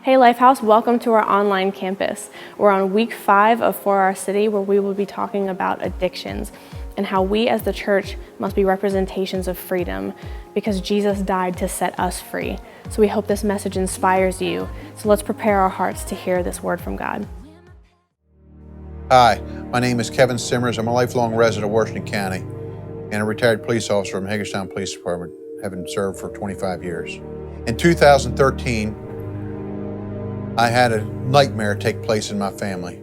Hey Lifehouse, welcome to our online campus. We're on week 5 of For Our City, where we will be talking about addictions and how we as the church must be representations of freedom because Jesus died to set us free. So we hope this message inspires you. So let's prepare our hearts to hear this word from God. Hi, my name is Kevin Simmers. I'm a lifelong resident of Washington County and a retired police officer from Hagerstown Police Department, having served for 25 years. In 2013, I had a nightmare take place in my family.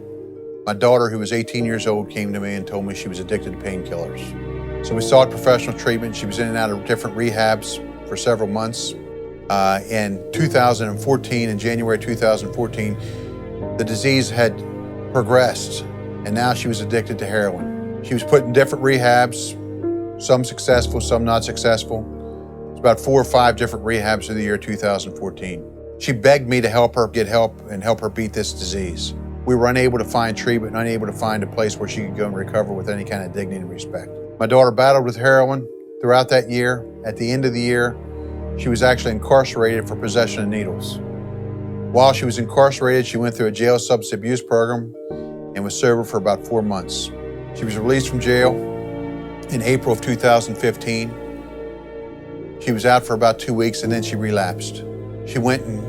My daughter, who was 18 years old, came to me and told me she was addicted to painkillers. So we sought professional treatment. She was in and out of different rehabs for several months. In 2014, in January 2014, the disease had progressed, and now she was addicted to heroin. She was put in different rehabs, some successful, some not successful. It's about 4 or 5 different rehabs through the year 2014. She begged me to help her get help and help her beat this disease. We were unable to find treatment, unable to find a place where she could go and recover with any kind of dignity and respect. My daughter battled with heroin throughout that year. At the end of the year, she was actually incarcerated for possession of needles. While she was incarcerated, she went through a jail substance abuse program and was sober for about 4 months. She was released from jail in April of 2015. She was out for about 2 weeks and then she relapsed. She went and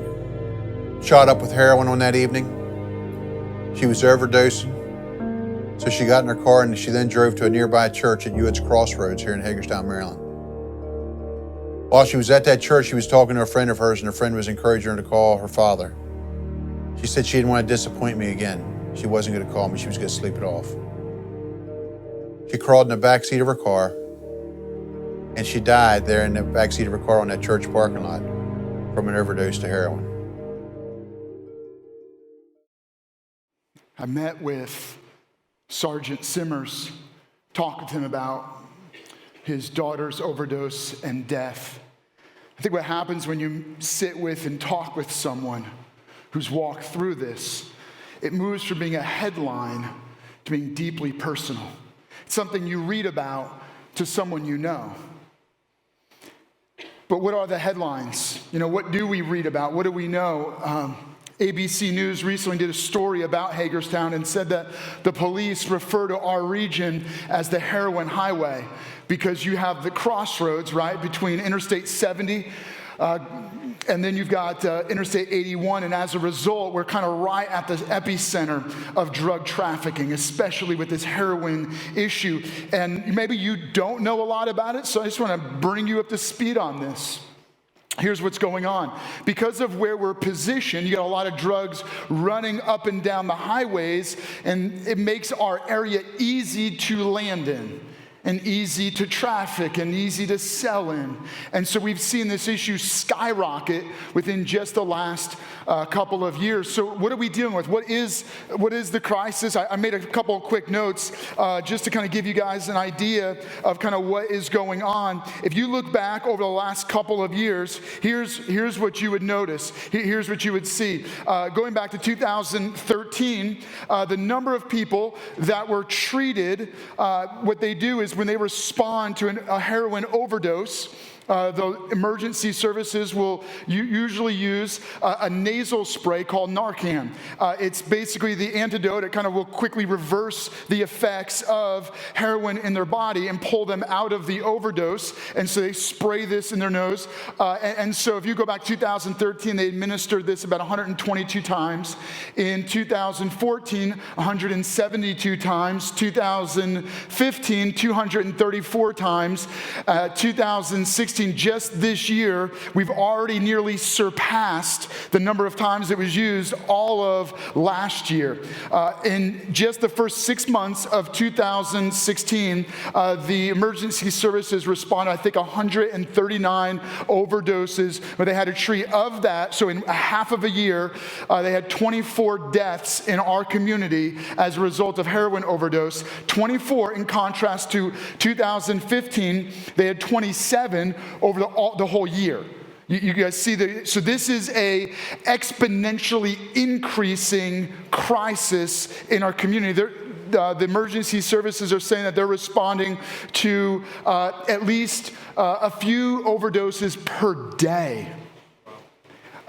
shot up with heroin on that evening. She was overdosing. So she got in her car and she then drove to a nearby church at Hewitt's Crossroads here in Hagerstown, Maryland. While she was at that church, she was talking to a friend of hers, and her friend was encouraging her to call her father. She said she didn't want to disappoint me again. She wasn't going to call me, she was going to sleep it off. She crawled in the backseat of her car, and she died there in the backseat of her car on that church parking lot from an overdose to heroin. I met with Sergeant Simmers, talked with him about his daughter's overdose and death. I think what happens when you sit with and talk with someone who's walked through this, it moves from being a headline to being deeply personal. It's something you read about to someone you know. But what are the headlines? What do we read about? What do we know? ABC News recently did a story about Hagerstown and said that the police refer to our region as the heroin highway because you have the crossroads, right, between Interstate 70 and then you've got Interstate 81, and as a result, we're kind of right at the epicenter of drug trafficking, especially with this heroin issue. And maybe you don't know a lot about it, so I just want to bring you up to speed on this. Here's what's going on. Because of where we're positioned, you got a lot of drugs running up and down the highways, and it makes our area easy to land in, and easy to traffic, and easy to sell in. And so we've seen this issue skyrocket within just the last couple of years. So what are we dealing with? What is the crisis? I made a couple of quick notes just to kind of give you guys an idea of kind of what is going on. If you look back over the last couple of years, here's what you would notice. Here's what you would see. Going back to 2013, the number of people that were treated, what they do is when they respond to a heroin overdose, the emergency services will usually use a nasal spray called Narcan. It's basically the antidote. It kind of will quickly reverse the effects of heroin in their body and pull them out of the overdose. And so they spray this in their nose. And so if you go back to 2013, they administered this about 122 times. In 2014, 172 times. 2015, 234 times. 2016, just this year, we've already nearly surpassed the number of times it was used all of last year. In just the first 6 months of 2016, the emergency services responded, I think, 139 overdoses, but they had to treat of that. So in half of a year, they had 24 deaths in our community as a result of heroin overdose. 24 in contrast to 2015, they had 27 over the whole year. You guys see so this is a exponentially increasing crisis in our community. The emergency services are saying that they're responding to at least a few overdoses per day.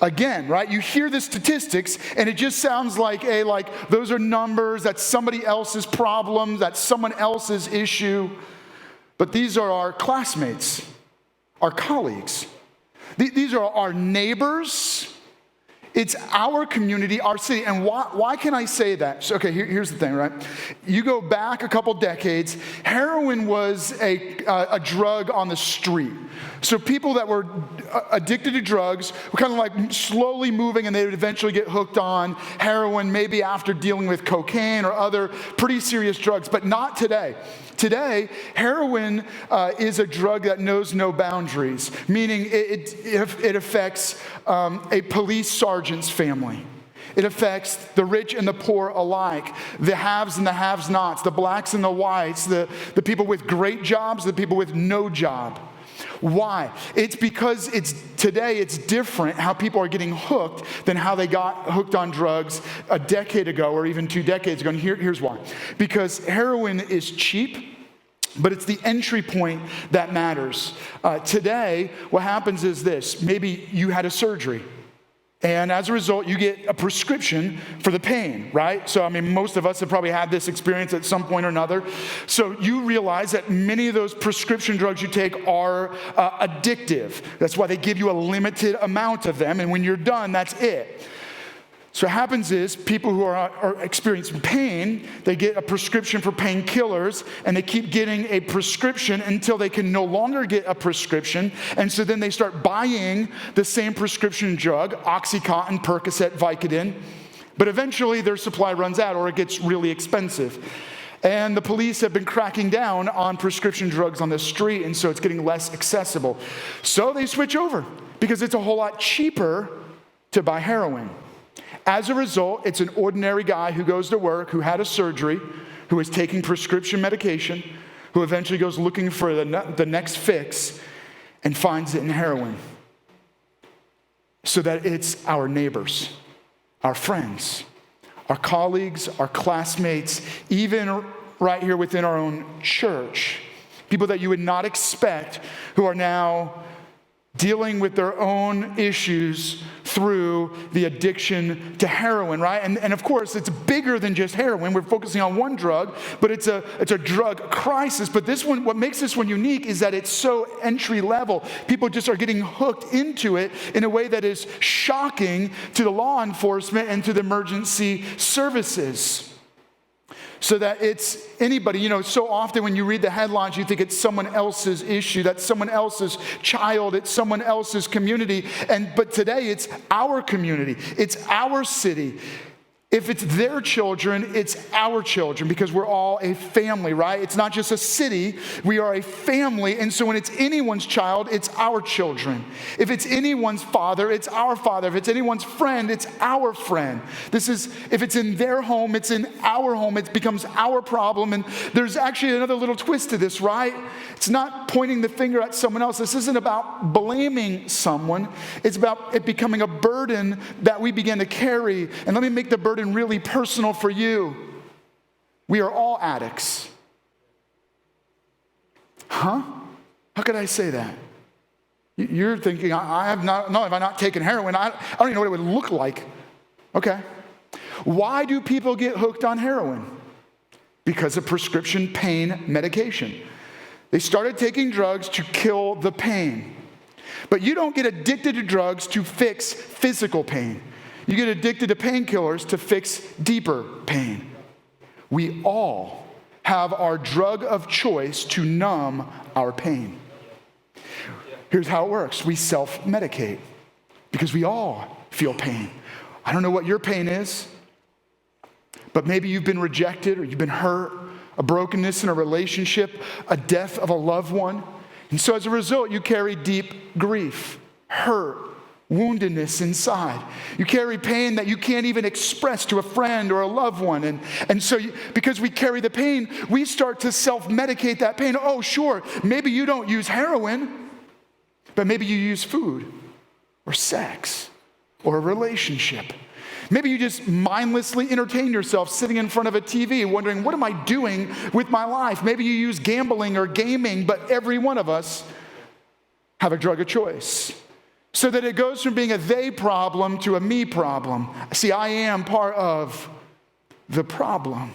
Again, right? You hear the statistics and it just sounds like those are numbers, that's somebody else's problem, that's someone else's issue. But these are our classmates, our colleagues. These are our neighbors. It's our community, our city. And why can I say that? So, okay, here's the thing, right? You go back a couple decades, heroin was a drug on the street. So people that were addicted to drugs were kind of like slowly moving, and they would eventually get hooked on heroin, maybe after dealing with cocaine or other pretty serious drugs, but not today. Today, heroin is a drug that knows no boundaries, meaning it affects a police sergeant's family. It affects the rich and the poor alike, the haves and the have-nots, the blacks and the whites, the people with great jobs, the people with no job. Why? It's because today it's different how people are getting hooked than how they got hooked on drugs a decade ago or even 2 decades ago. And here's why. Because heroin is cheap, but it's the entry point that matters. Today, what happens is this. Maybe you had a surgery, and as a result, you get a prescription for the pain, right? So, most of us have probably had this experience at some point or another. So you realize that many of those prescription drugs you take are addictive. That's why they give you a limited amount of them, and when you're done, that's it. So what happens is people who are experiencing pain, they get a prescription for painkillers, and they keep getting a prescription until they can no longer get a prescription. And so then they start buying the same prescription drug, Oxycontin, Percocet, Vicodin. But eventually their supply runs out or it gets really expensive. And the police have been cracking down on prescription drugs on the street, and so it's getting less accessible. So they switch over because it's a whole lot cheaper to buy heroin. As a result, it's an ordinary guy who goes to work, who had a surgery, who is taking prescription medication, who eventually goes looking for the next fix and finds it in heroin. So that it's our neighbors, our friends, our colleagues, our classmates, even right here within our own church, people that you would not expect who are now dealing with their own issues through the addiction to heroin, right? And of course, it's bigger than just heroin. We're focusing on one drug, but it's a drug crisis. But this one, what makes this one unique is that it's so entry level. People just are getting hooked into it in a way that is shocking to the law enforcement and to the emergency services. So that it's anybody, so often when you read the headlines, you think it's someone else's issue, that's someone else's child, it's someone else's community. But today it's our community, it's our city. If it's their children, it's our children, because we're all a family, right? It's not just a city, we are a family. And so when it's anyone's child, it's our children. If it's anyone's father, it's our father. If it's anyone's friend, it's our friend. If it's in their home, it's in our home. It becomes our problem. And there's actually another little twist to this, right? It's not pointing the finger at someone else. This isn't about blaming someone. It's about it becoming a burden that we begin to carry. And let me make the burden really personal for you. We are all addicts. Huh? How could I say that? You're thinking, have I not taken heroin? I don't even know what it would look like. Okay. Why do people get hooked on heroin? Because of prescription pain medication. They started taking drugs to kill the pain. But you don't get addicted to drugs to fix physical pain. You get addicted to painkillers to fix deeper pain. We all have our drug of choice to numb our pain. Here's how it works. We self-medicate because we all feel pain. I don't know what your pain is, but maybe you've been rejected or you've been hurt, a brokenness in a relationship, a death of a loved one. And so as a result, you carry deep grief, hurt, woundedness inside. You carry pain that you can't even express to a friend or a loved one. And so because we carry the pain, we start to self-medicate that pain. Oh, sure, maybe you don't use heroin, but maybe you use food or sex or a relationship. Maybe you just mindlessly entertain yourself sitting in front of a TV wondering, what am I doing with my life? Maybe you use gambling or gaming, but every one of us have a drug of choice. so that it goes from being a they problem to a me problem. See, I am part of the problem.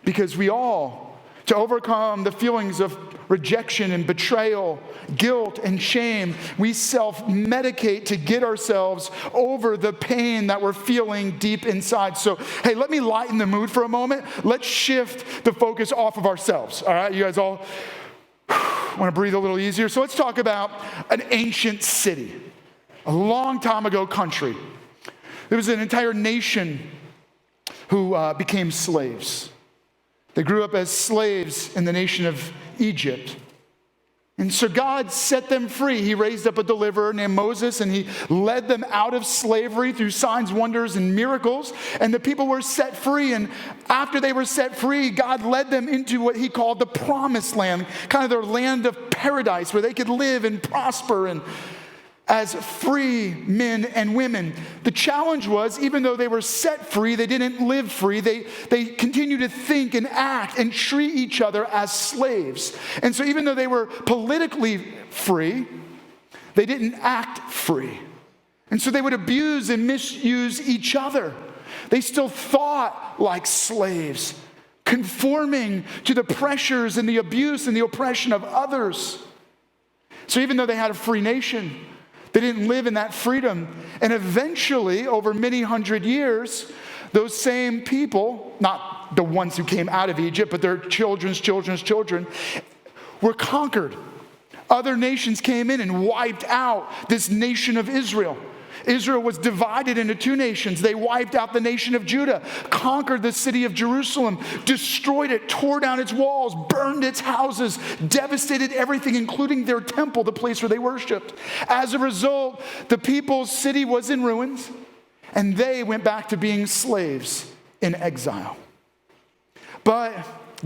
Because we all, to overcome the feelings of rejection and betrayal, guilt and shame, we self-medicate to get ourselves over the pain that we're feeling deep inside. So, hey, let me lighten the mood for a moment. Let's shift the focus off of ourselves. All right, you guys all want to breathe a little easier? So let's talk about an ancient city, a long time ago country. There was an entire nation who became slaves. They grew up as slaves in the nation of Egypt. And so God set them free. He raised up a deliverer named Moses, and he led them out of slavery through signs, wonders, and miracles. And the people were set free. And after they were set free, God led them into what he called the promised land, kind of their land of paradise where they could live and prosper and as free men and women. The challenge was, even though they were set free, they didn't live free. They continued to think and act and treat each other as slaves. And so even though they were politically free, they didn't act free. And so they would abuse and misuse each other. They still thought like slaves, conforming to the pressures and the abuse and the oppression of others. So even though they had a free nation, they didn't live in that freedom. And eventually, over many hundred years, those same people, not the ones who came out of Egypt, but their children's children, were conquered. Other nations came in and wiped out this nation of Israel. Israel was divided into two nations. They wiped out the nation of Judah, conquered the city of Jerusalem, destroyed it, tore down its walls, burned its houses, devastated everything, including their temple, the place where they worshiped. As a result, the people's city was in ruins, and they went back to being slaves in exile. But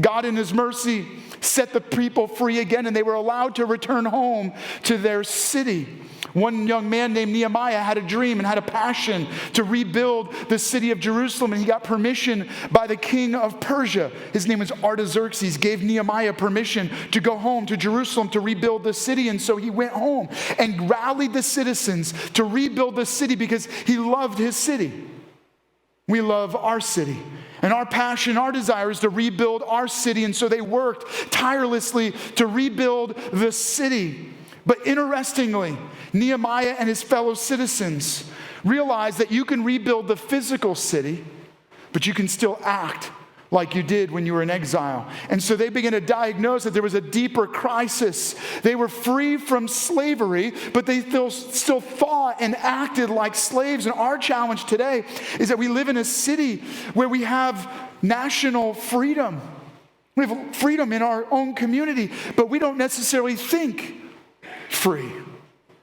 God in his mercy set the people free again, and they were allowed to return home to their city. One young man named Nehemiah had a dream and had a passion to rebuild the city of Jerusalem, and he got permission by the king of Persia. His name was Artaxerxes, gave Nehemiah permission to go home to Jerusalem to rebuild the city, and so he went home and rallied the citizens to rebuild the city because he loved his city. We love our city. And our passion, our desire is to rebuild our city, and so they worked tirelessly to rebuild the city. But interestingly, Nehemiah and his fellow citizens realized that you can rebuild the physical city, but you can still act like you did when you were in exile. And so they began to diagnose that there was a deeper crisis. They were free from slavery, but they still thought and acted like slaves. And our challenge today is that we live in a city where we have national freedom. We have freedom in our own community, but we don't necessarily think free.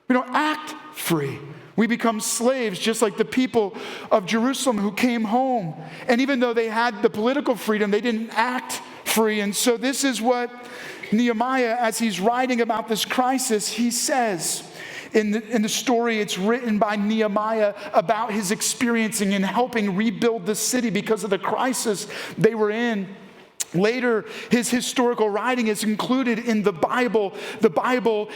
We don't act free. We become slaves just like the people of Jerusalem who came home. And even though they had the political freedom, they didn't act free. And so this is what Nehemiah, as he's writing about this crisis, he says in the story. It's written by Nehemiah about his experiencing and helping rebuild the city because of the crisis they were in. Later, his historical writing is included in the Bible,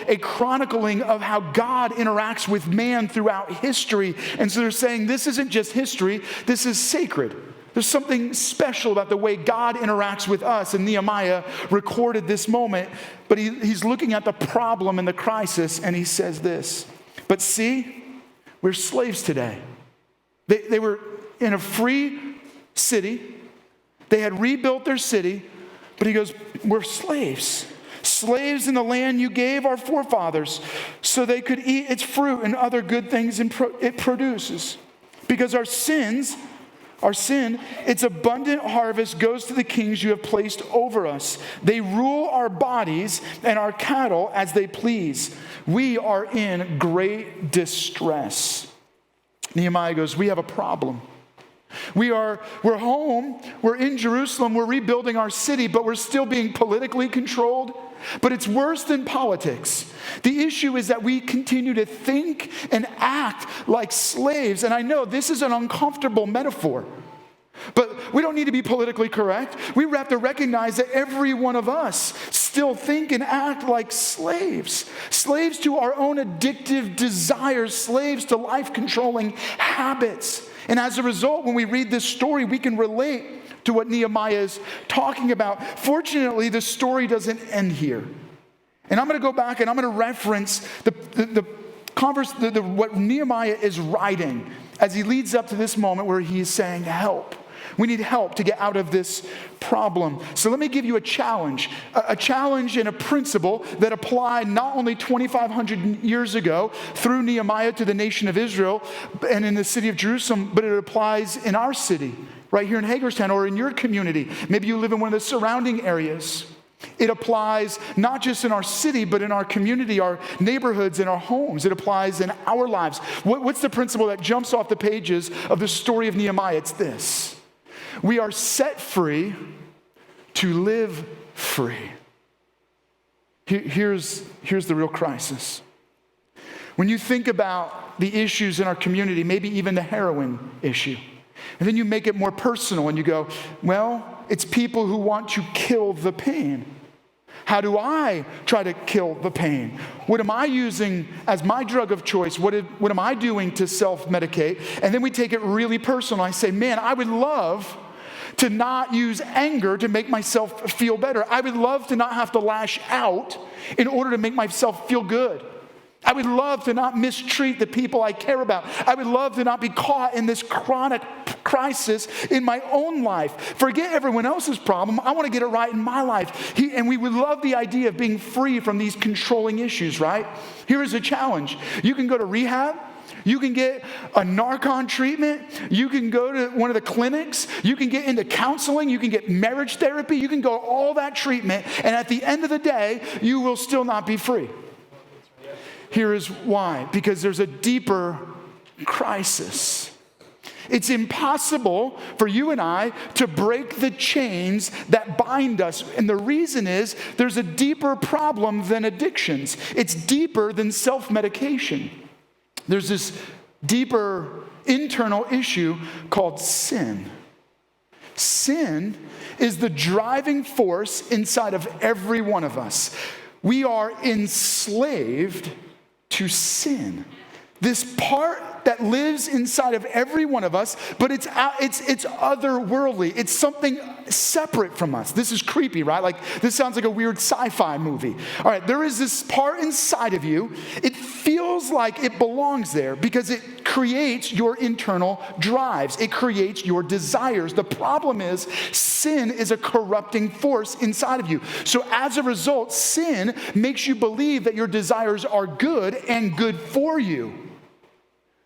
a chronicling of how God interacts with man throughout history. And so they're saying this isn't just history, this is sacred. There's something special about the way God interacts with us. And Nehemiah recorded this moment, but he's looking at the problem and the crisis, and he says this, "But see, we're slaves today." They were in a free city. They had rebuilt their city, but he goes, we're slaves. Slaves in the land you gave our forefathers so they could eat its fruit and other good things it produces. Because our sin, its abundant harvest goes to the kings you have placed over us. They rule our bodies and our cattle as they please. We are in great distress. Nehemiah goes, we have a problem. We're home, we're in Jerusalem, we're rebuilding our city, but we're still being politically controlled. But it's worse than politics. The issue is that we continue to think and act like slaves. And I know this is an uncomfortable metaphor, but we don't need to be politically correct. We have to recognize that every one of us still still think and act like slaves. Slaves to our own addictive desires, slaves to life-controlling habits. And as a result, when we read this story, we can relate to what Nehemiah is talking about. Fortunately, the story doesn't end here. And I'm going to go back and I'm going to reference what Nehemiah is writing as he leads up to this moment where he is saying, help. We need help to get out of this problem. So let me give you a challenge and a principle that applied not only 2,500 years ago through Nehemiah to the nation of Israel and in the city of Jerusalem, but it applies in our city, right here in Hagerstown or in your community. Maybe you live in one of the surrounding areas. It applies not just in our city, but in our community, our neighborhoods, and our homes. It applies in our lives. What's the principle that jumps off the pages of the story of Nehemiah? It's this. We are set free to live free. Here's the real crisis. When you think about the issues in our community, maybe even the heroin issue, and then you make it more personal and you go, well, it's people who want to kill the pain. How do I try to kill the pain? What am I using as my drug of choice? What am I doing to self-medicate? And then we take it really personal. I say, man, I would love to not use anger to make myself feel better. I would love to not have to lash out in order to make myself feel good. I would love to not mistreat the people I care about. I would love to not be caught in this chronic crisis in my own life. Forget everyone else's problem. I want to get it right in my life. And we would love the idea of being free from these controlling issues, right? Here is a challenge. You can go to rehab. You can get a Narcan treatment. You can go to one of the clinics. You can get into counseling. You can get marriage therapy. You can go all that treatment. And at the end of the day, you will still not be free. Here is why. Because there's a deeper crisis. It's impossible for you and I to break the chains that bind us. And the reason is there's a deeper problem than addictions. It's deeper than self-medication. There's this deeper internal issue called sin. Sin is the driving force inside of every one of us. We are enslaved to sin. This part that lives inside of every one of us, but it's otherworldly. It's something separate from us. This is creepy, right? Like, this sounds like a weird sci-fi movie. All right, there is this part inside of you. It feels like it belongs there because it creates your internal drives. It creates your desires. The problem is sin is a corrupting force inside of you. So as a result, sin makes you believe that your desires are good and good for you.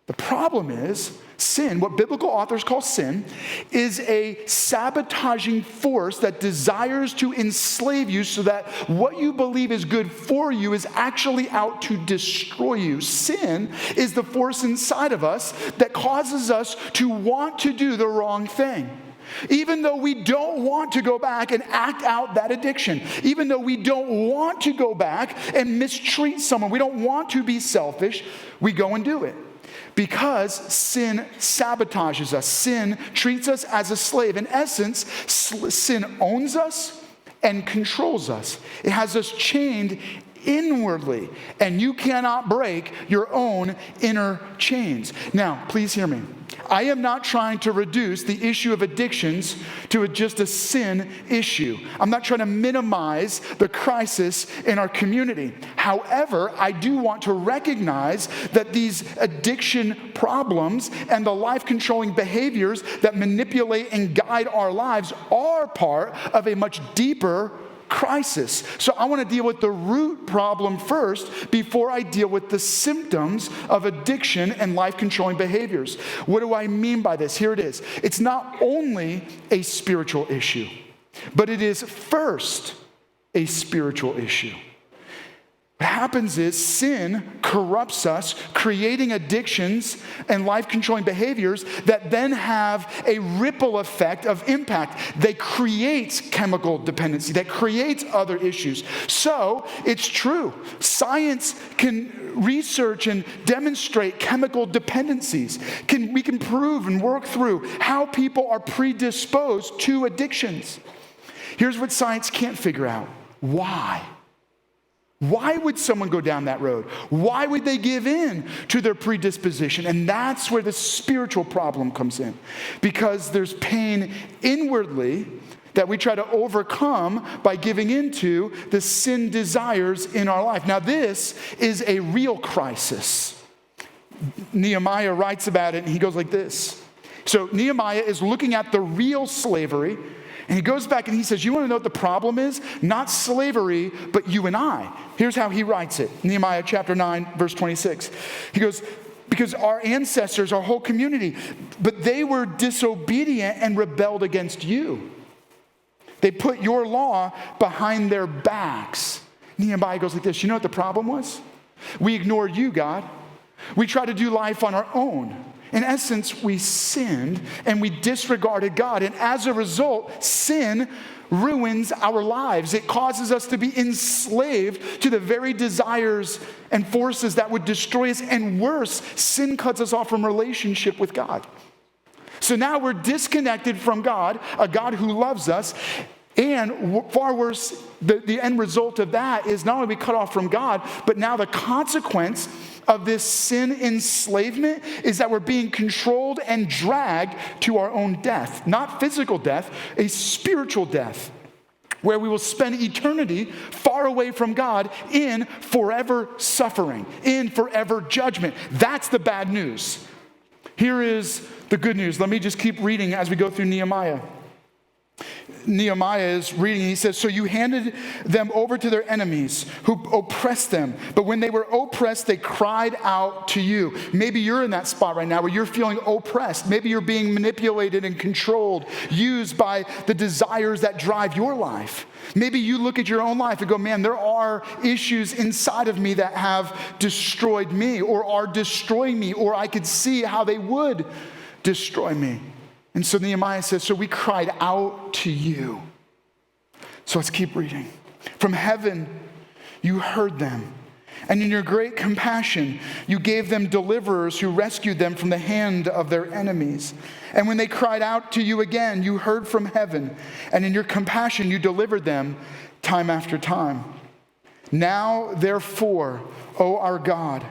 The problem is sin, what biblical authors call sin, is a sabotaging force that desires to enslave you so that what you believe is good for you is actually out to destroy you. Sin is the force inside of us that causes us to want to do the wrong thing. Even though we don't want to go back and act out that addiction, even though we don't want to go back and mistreat someone, we don't want to be selfish, we go and do it. Because sin sabotages us. Sin treats us as a slave. In essence, sin owns us and controls us. It has us chained inwardly, and you cannot break your own inner chains. Now, please hear me. I am not trying to reduce the issue of addictions to just a sin issue. I'm not trying to minimize the crisis in our community. However, I do want to recognize that these addiction problems and the life-controlling behaviors that manipulate and guide our lives are part of a much deeper crisis. So I want to deal with the root problem first before I deal with the symptoms of addiction and life-controlling behaviors. What do I mean by this? Here it is. It's not only a spiritual issue, but it is first a spiritual issue. What happens is sin corrupts us, creating addictions and life-controlling behaviors that then have a ripple effect of impact. They create chemical dependency. That creates other issues. So it's true. Science can research and demonstrate chemical dependencies. We can prove and work through how people are predisposed to addictions. Here's what science can't figure out. Why? Why would someone go down that road? Why would they give in to their predisposition? And that's where the spiritual problem comes in. Because there's pain inwardly that we try to overcome by giving into the sin desires in our life. Now, this is a real crisis. Nehemiah writes about it, and he goes like this. So Nehemiah is looking at the real slavery, and he goes back and he says, you want to know what the problem is? Not slavery, but you and I. Here's how he writes it. Nehemiah chapter 9, verse 26. He goes, because our ancestors, our whole community, but they were disobedient and rebelled against you. They put your law behind their backs. Nehemiah goes like this. You know what the problem was? We ignored you, God. We tried to do life on our own. In essence, we sinned and we disregarded God. And as a result, sin ruins our lives. It causes us to be enslaved to the very desires and forces that would destroy us. And worse, sin cuts us off from relationship with God. So now we're disconnected from God, a God who loves us. And far worse, the end result of that is not only we cut off from God, but now the consequence of this sin enslavement is that we're being controlled and dragged to our own death. Not physical death, a spiritual death, where we will spend eternity far away from God in forever suffering, in forever judgment. That's the bad news. Here is the good news. Let me just keep reading as we go through Nehemiah. Nehemiah is reading, he says, so you handed them over to their enemies who oppressed them. But when they were oppressed, they cried out to you. Maybe you're in that spot right now where you're feeling oppressed. Maybe you're being manipulated and controlled, used by the desires that drive your life. Maybe you look at your own life and go, man, there are issues inside of me that have destroyed me or are destroying me, or I could see how they would destroy me. And so Nehemiah says, so we cried out to you. So let's keep reading. From heaven, you heard them. And in your great compassion, you gave them deliverers who rescued them from the hand of their enemies. And when they cried out to you again, you heard from heaven. And in your compassion, you delivered them time after time. Now, therefore, O our God,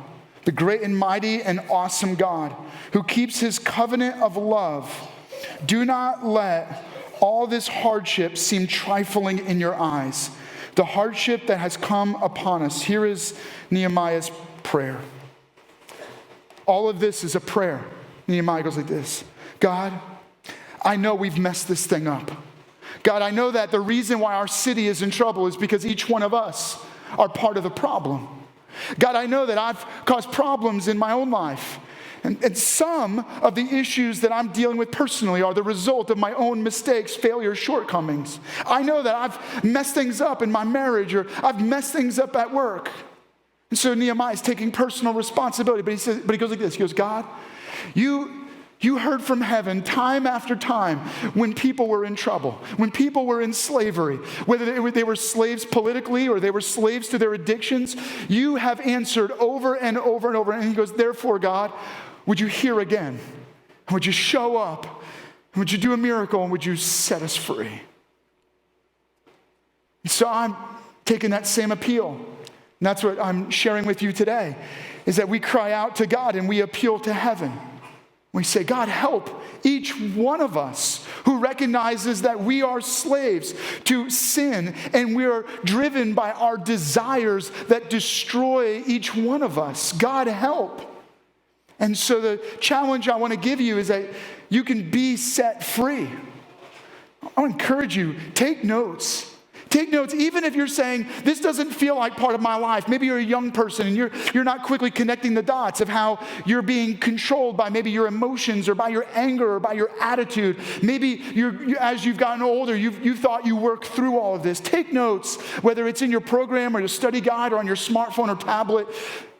the great and mighty and awesome God, who keeps his covenant of love, do not let all this hardship seem trifling in your eyes, the hardship that has come upon us. Here is Nehemiah's prayer. All of this is a prayer. Nehemiah goes like this. God, I know we've messed this thing up. God, I know that the reason why our city is in trouble is because each one of us are part of the problem. God, I know that I've caused problems in my own life. And some of the issues that I'm dealing with personally are the result of my own mistakes, failures, shortcomings. I know that I've messed things up in my marriage, or I've messed things up at work. And so Nehemiah is taking personal responsibility, but he goes like this. He goes, God, you heard from heaven time after time when people were in trouble, when people were in slavery, whether they were slaves politically or they were slaves to their addictions. You have answered over and over and over. And he goes, therefore, God, would you hear again? Would you show up? Would you do a miracle? And would you set us free? And so I'm taking that same appeal. And that's what I'm sharing with you today, is that we cry out to God and we appeal to heaven. We say, God, help each one of us who recognizes that we are slaves to sin and we are driven by our desires that destroy each one of us. God, help. And so the challenge I want to give you is that you can be set free. I want to encourage you, take notes. Take notes, even if you're saying, this doesn't feel like part of my life. Maybe you're a young person and you're not quickly connecting the dots of how you're being controlled by maybe your emotions or by your anger or by your attitude. Maybe as you've gotten older, you thought you worked through all of this. Take notes, whether it's in your program or your study guide or on your smartphone or tablet.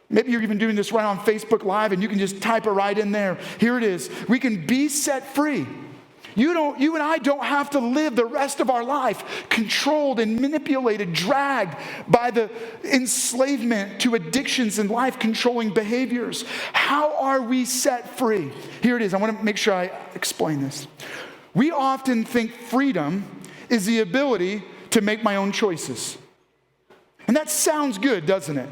Maybe you're even doing this right on Facebook Live and you can just type it right in there. Here it is. We can be set free. You and I don't have to live the rest of our life controlled and manipulated, dragged by the enslavement to addictions and life-controlling behaviors. How are we set free? Here it is. I want to make sure I explain this. We often think freedom is the ability to make my own choices. And that sounds good, doesn't it?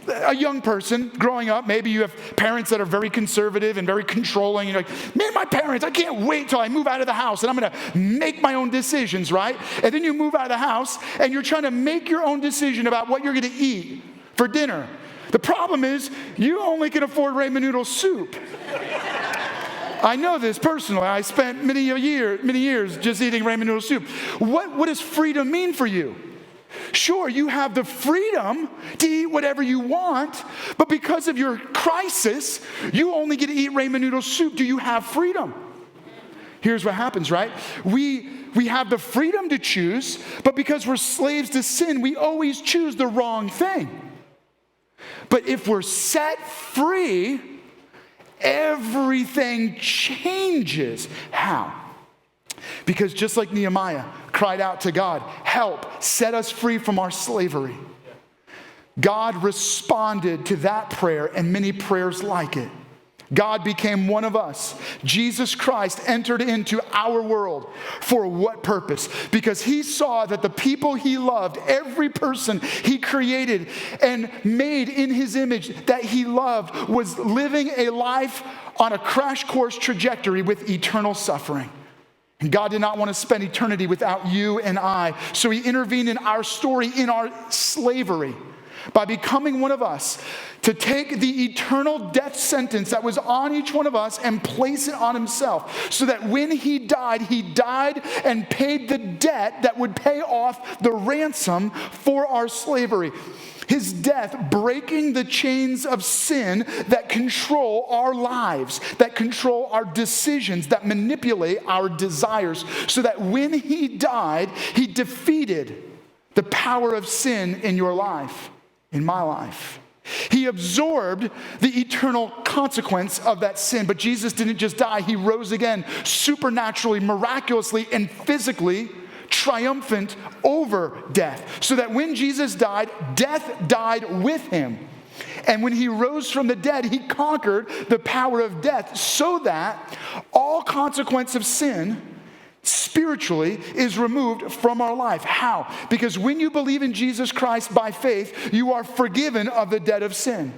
A young person growing up, maybe you have parents that are very conservative and very controlling. You're like, man, my parents, I can't wait till I move out of the house and I'm going to make my own decisions, right? And then you move out of the house and you're trying to make your own decision about what you're going to eat for dinner. The problem is you only can afford ramen noodle soup. I know this personally. I spent many years just eating ramen noodle soup. What does freedom mean for you? Sure, you have the freedom to eat whatever you want, but because of your crisis, you only get to eat ramen noodle soup. Do you have freedom? Here's what happens, right? We have the freedom to choose, but because we're slaves to sin, we always choose the wrong thing. But if we're set free, everything changes. How? Because just like Nehemiah cried out to God, help, set us free from our slavery. God responded to that prayer and many prayers like it. God became one of us. Jesus Christ entered into our world. For what purpose? Because he saw that the people he loved, every person he created and made in his image that he loved, was living a life on a crash course trajectory with eternal suffering. And God did not want to spend eternity without you and I. So he intervened in our story, in our slavery, by becoming one of us, to take the eternal death sentence that was on each one of us and place it on himself. So that when he died and paid the debt that would pay off the ransom for our slavery. His death breaking the chains of sin that control our lives, that control our decisions, that manipulate our desires. So that when he died, he defeated the power of sin in your life, in my life. He absorbed the eternal consequence of that sin. But Jesus didn't just die. He rose again supernaturally, miraculously, and physically triumphant over death. So that when Jesus died, death died with him. And when he rose from the dead, he conquered the power of death so that all consequence of sin spiritually is removed from our life. How? Because when you believe in Jesus Christ by faith, you are forgiven of the debt of sin.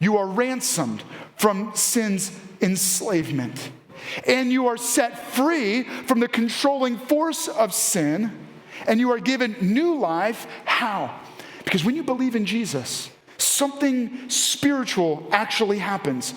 You are ransomed from sin's enslavement. And you are set free from the controlling force of sin, and you are given new life. How? Because when you believe in Jesus, something spiritual actually happens.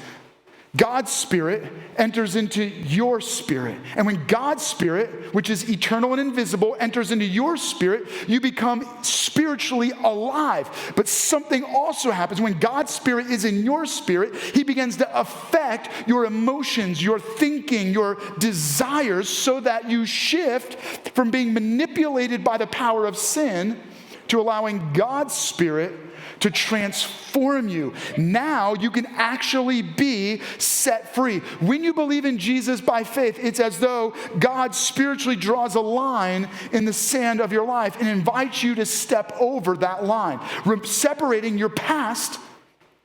God's Spirit enters into your spirit. And when God's Spirit, which is eternal and invisible, enters into your spirit, you become spiritually alive. But something also happens. When God's Spirit is in your spirit, he begins to affect your emotions, your thinking, your desires, so that you shift from being manipulated by the power of sin to allowing God's Spirit to transform you. Now you can actually be set free. When you believe in Jesus by faith, it's as though God spiritually draws a line in the sand of your life and invites you to step over that line, separating your past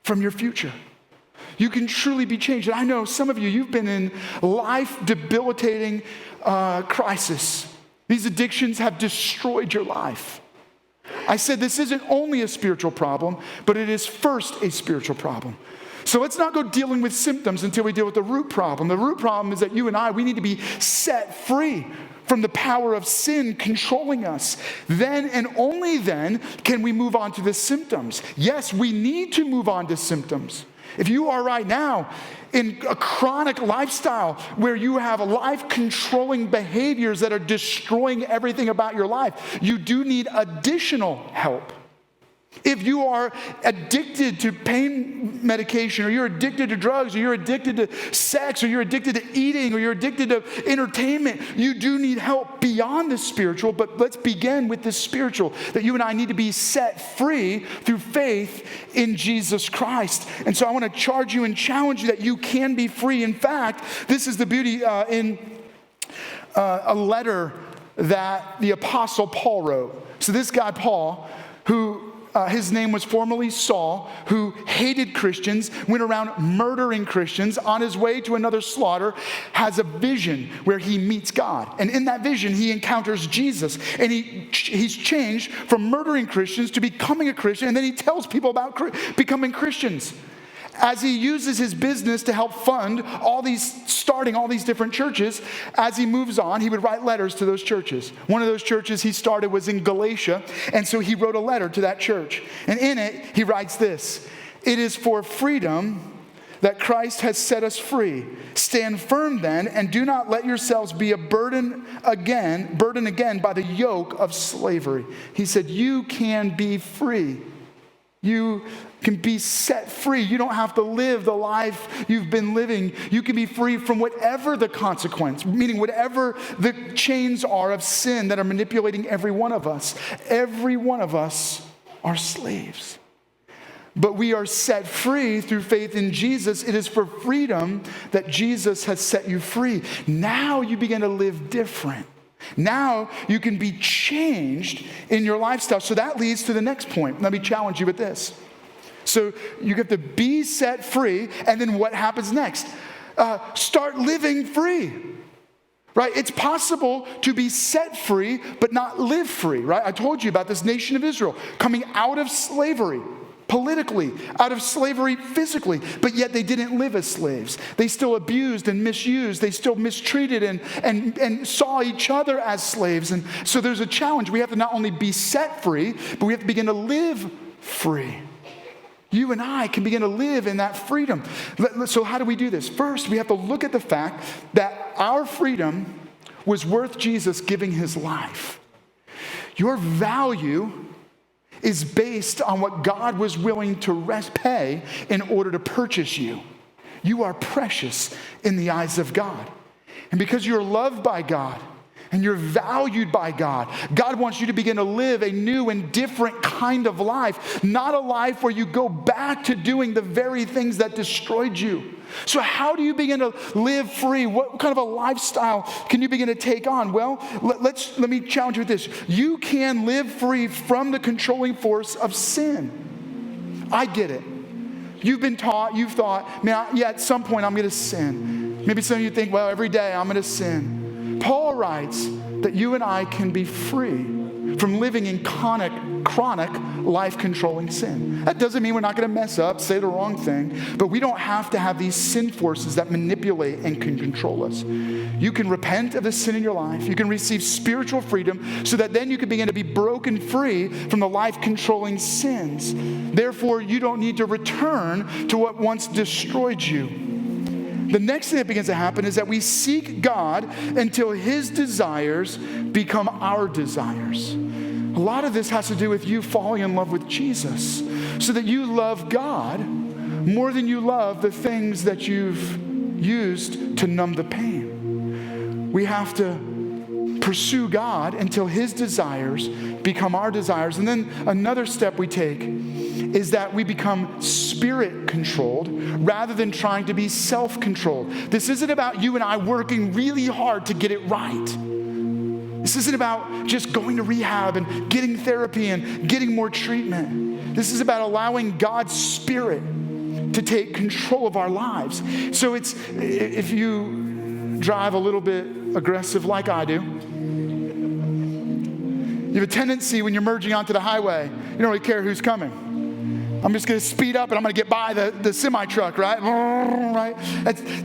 from your future. You can truly be changed. And I know some of you, you've been in life-debilitating crisis. These addictions have destroyed your life. I said this isn't only a spiritual problem, but it is first a spiritual problem. So let's not go dealing with symptoms until we deal with the root problem. The root problem is that you and I, we need to be set free from the power of sin controlling us. Then and only then can we move on to the symptoms. Yes, we need to move on to symptoms. If you are right now in a chronic lifestyle where you have life-controlling behaviors that are destroying everything about your life, you do need additional help. If you are addicted to pain medication, or you're addicted to drugs, or you're addicted to sex, or you're addicted to eating, or you're addicted to entertainment, you do need help beyond the spiritual. But let's begin with the spiritual, that you and I need to be set free through faith in Jesus Christ. And so I want to charge you and challenge you that you can be free. In fact, this is the beauty in a letter that the Apostle Paul wrote. So this guy, Paul, who his name was formerly Saul, who hated Christians, went around murdering Christians, on his way to another slaughter, has a vision where he meets God. And in that vision, he encounters Jesus. And he's changed from murdering Christians to becoming a Christian. And then he tells people about becoming Christians. As he uses his business to help fund starting all these different churches, as he moves on, he would write letters to those churches. One of those churches he started was in Galatia, and so he wrote a letter to that church. And in it, he writes this: "It is for freedom that Christ has set us free. Stand firm then, and do not let yourselves be a burden again by the yoke of slavery." He said, you can be free. You can be set free. You don't have to live the life you've been living. You can be free from whatever the consequence, meaning whatever the chains are of sin that are manipulating every one of us. Every one of us are slaves. But we are set free through faith in Jesus. It is for freedom that Jesus has set you free. Now you begin to live different. Now you can be changed in your lifestyle. So that leads to the next point. Let me challenge you with this. So you have to be set free, and then what happens next? Start living free. Right? It's possible to be set free, but not live free. Right? I told you about this nation of Israel coming out of slavery politically, out of slavery physically, but yet they didn't live as slaves. They still abused and misused. They still mistreated and saw each other as slaves. And so there's a challenge. We have to not only be set free, but we have to begin to live free. You and I can begin to live in that freedom. So how do we do this? First, we have to look at the fact that our freedom was worth Jesus giving his life. Your value is based on what God was willing to pay in order to purchase you. You are precious in the eyes of God. And because you're loved by God and you're valued by God, God wants you to begin to live a new and different kind of life, not a life where you go back to doing the very things that destroyed you. So how do you begin to live free? What kind of a lifestyle can you begin to take on? Well, let me challenge you with this. You can live free from the controlling force of sin. I get it. You've been taught, you've thought, man, yeah, at some point I'm going to sin. Maybe some of you think, well, every day I'm going to sin. Paul writes that you and I can be free from living in chronic life-controlling sin. That doesn't mean we're not going to mess up, say the wrong thing, but we don't have to have these sin forces that manipulate and can control us. You can repent of the sin in your life. You can receive spiritual freedom so that then you can begin to be broken free from the life-controlling sins. Therefore, you don't need to return to what once destroyed you. The next thing that begins to happen is that we seek God until his desires become our desires. A lot of this has to do with you falling in love with Jesus so that you love God more than you love the things that you've used to numb the pain. We have to pursue God until his desires become our desires. And then another step we take is that we become spirit-controlled rather than trying to be self-controlled. This isn't about you and I working really hard to get it right. This isn't about just going to rehab and getting therapy and getting more treatment. This is about allowing God's Spirit to take control of our lives. So it's, if you drive a little bit aggressive like I do, you have a tendency when you're merging onto the highway, you don't really care who's coming. I'm just going to speed up and I'm going to get by the semi-truck, right? Right?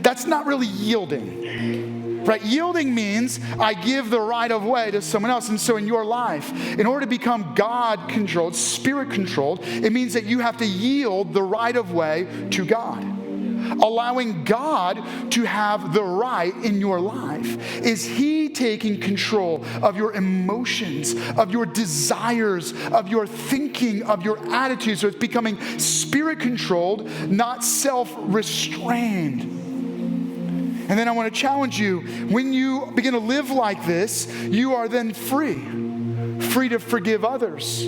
That's not really yielding. Right? Yielding means I give the right of way to someone else. And so in your life, in order to become God-controlled, spirit-controlled, it means that you have to yield the right of way to God. Allowing God to have the right in your life. Is he taking control of your emotions, of your desires, of your thinking, of your attitude? So it's becoming spirit-controlled, not self-restrained. And then I want to challenge you, when you begin to live like this, you are then free to forgive others,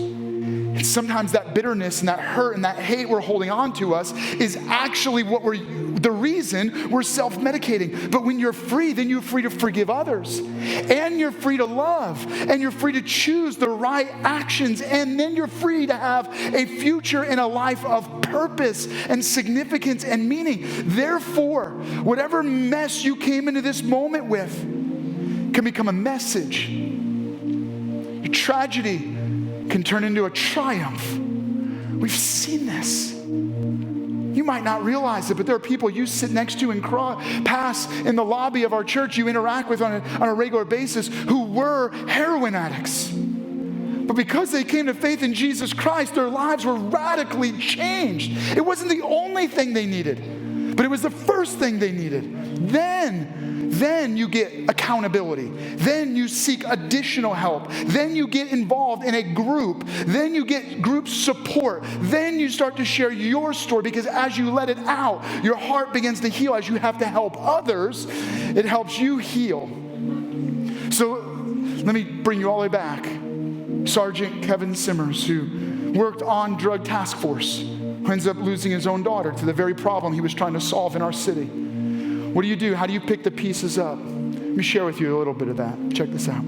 And sometimes that bitterness and that hurt and that hate we're holding on to us is actually the reason we're self-medicating. But when you're free, then you're free to forgive others. And you're free to love. And you're free to choose the right actions. And then you're free to have a future in a life of purpose and significance and meaning. Therefore, whatever mess you came into this moment with can become a message. Your tragedy can turn into a triumph. We've seen this. You might not realize it, but there are people you sit next to and pass in the lobby of our church you interact with on a regular basis who were heroin addicts. But because they came to faith in Jesus Christ, their lives were radically changed. It wasn't the only thing they needed, but it was the first thing they needed. Then you get accountability. Then you seek additional help. Then you get involved in a group. Then you get group support. Then you start to share your story, because as you let it out, your heart begins to heal. As you have to help others, it helps you heal. So let me bring you all the way back. Sergeant Kevin Simmers, who worked on drug task force, who ends up losing his own daughter to the very problem he was trying to solve in our city. What do? How do you pick the pieces up? Let me share with you a little bit of that. Check this out.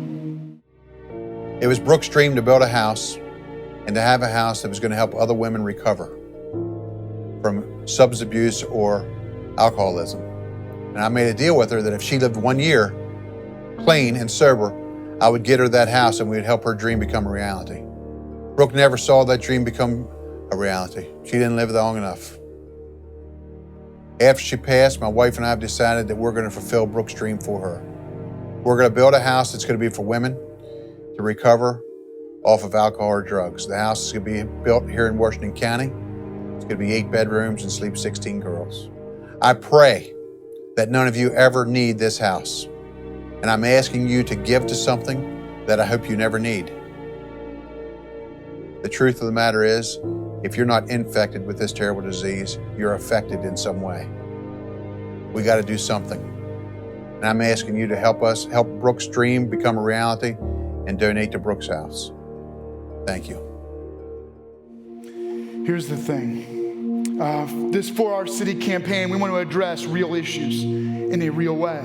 It was Brooke's dream to build a house and to have a house that was going to help other women recover from substance abuse or alcoholism. And I made a deal with her that if she lived 1 year clean and sober, I would get her that house and we would help her dream become a reality. Brooke never saw that dream become a reality. She didn't live long enough. After she passed, my wife and I have decided that we're going to fulfill Brooke's dream for her. We're going to build a house that's going to be for women to recover off of alcohol or drugs. The house is going to be built here in Washington County. It's going to be 8 bedrooms and sleep 16 girls. I pray that none of you ever need this house. And I'm asking you to give to something that I hope you never need. The truth of the matter is, if you're not infected with this terrible disease, you're affected in some way. We got to do something. And I'm asking you to help us, help Brooke's dream become a reality, and donate to Brooke's house. Thank you. Here's the thing. This For Our City campaign, we want to address real issues in a real way.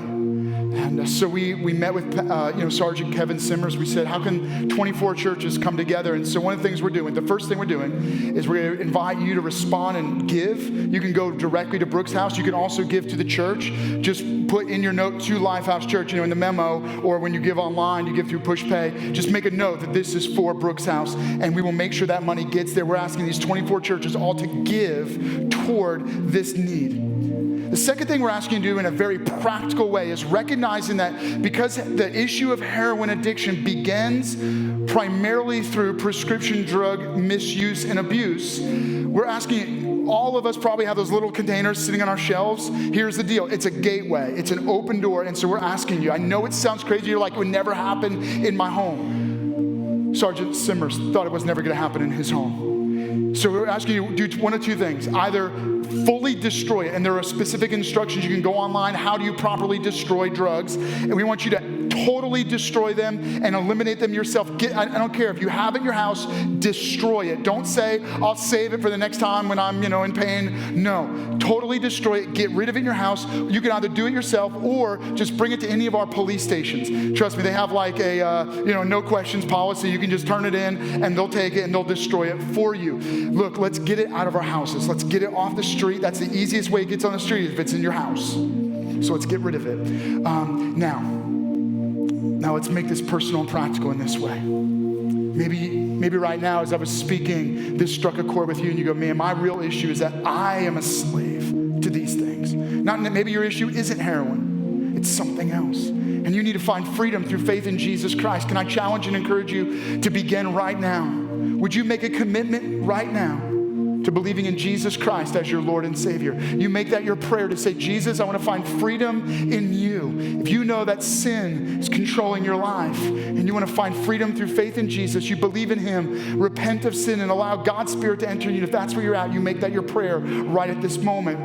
And so we met with Sergeant Kevin Simmers. We said, how can 24 churches come together? And so one of the things we're doing, the first thing we're doing is we're going to invite you to respond and give. You can go directly to Brooke's house. You can also give to the church. Just put in your note to Lifehouse Church, in the memo, or when you give online, you give through PushPay. Just make a note that this is for Brooke's house, and we will make sure that money gets there. We're asking these 24 churches all to give toward this need. The second thing we're asking you to do in a very practical way is recognizing that because the issue of heroin addiction begins primarily through prescription drug misuse and abuse, we're asking, all of us probably have those little containers sitting on our shelves. Here's the deal. It's a gateway. It's an open door. And so we're asking you, I know it sounds crazy. You're like, it would never happen in my home. Sergeant Simmers thought it was never going to happen in his home. So we're asking you to do one of two things. Either fully destroy it, and there are specific instructions. You can go online. How do you properly destroy drugs? And we want you to totally destroy them and eliminate them yourself. I don't care if you have it in your house, destroy it. Don't say, I'll save it for the next time when I'm, in pain. No, totally destroy it. Get rid of it in your house. You can either do it yourself or just bring it to any of our police stations. Trust me, they have like a, no questions policy. You can just turn it in and they'll take it and they'll destroy it for you. Look, let's get it out of our houses. Let's get it off the street. That's the easiest way it gets on the street, if it's in your house. So let's get rid of it. Now let's make this personal and practical in this way. Maybe right now, as I was speaking, this struck a chord with you and you go, man, my real issue is that I am a slave to these things. Maybe your issue isn't heroin. It's something else. And you need to find freedom through faith in Jesus Christ. Can I challenge and encourage you to begin right now? Would you make a commitment right now to believing in Jesus Christ as your Lord and Savior? You make that your prayer to say, Jesus, I want to find freedom in you. If you know that sin is controlling your life and you want to find freedom through faith in Jesus, you believe in him, repent of sin and allow God's Spirit to enter you. If that's where you're at, you make that your prayer right at this moment.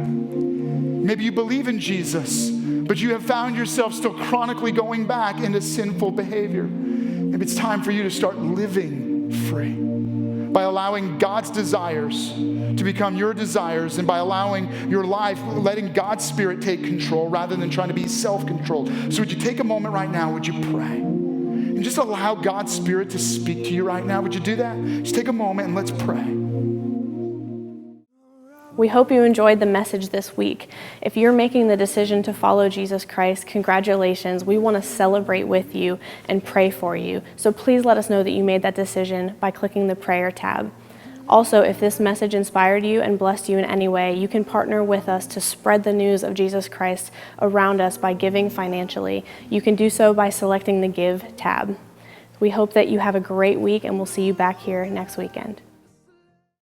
Maybe you believe in Jesus, but you have found yourself still chronically going back into sinful behavior. Maybe it's time for you to start living free. by allowing God's desires to become your desires, and by allowing your life, letting God's Spirit take control rather than trying to be self-controlled. So would you take a moment right now, would you pray? And just allow God's Spirit to speak to you right now. Would you do that? Just take a moment and let's pray. We hope you enjoyed the message this week. If you're making the decision to follow Jesus Christ, congratulations. We want to celebrate with you and pray for you. So please let us know that you made that decision by clicking the prayer tab. Also, if this message inspired you and blessed you in any way, you can partner with us to spread the news of Jesus Christ around us by giving financially. You can do so by selecting the Give tab. We hope that you have a great week, and we'll see you back here next weekend.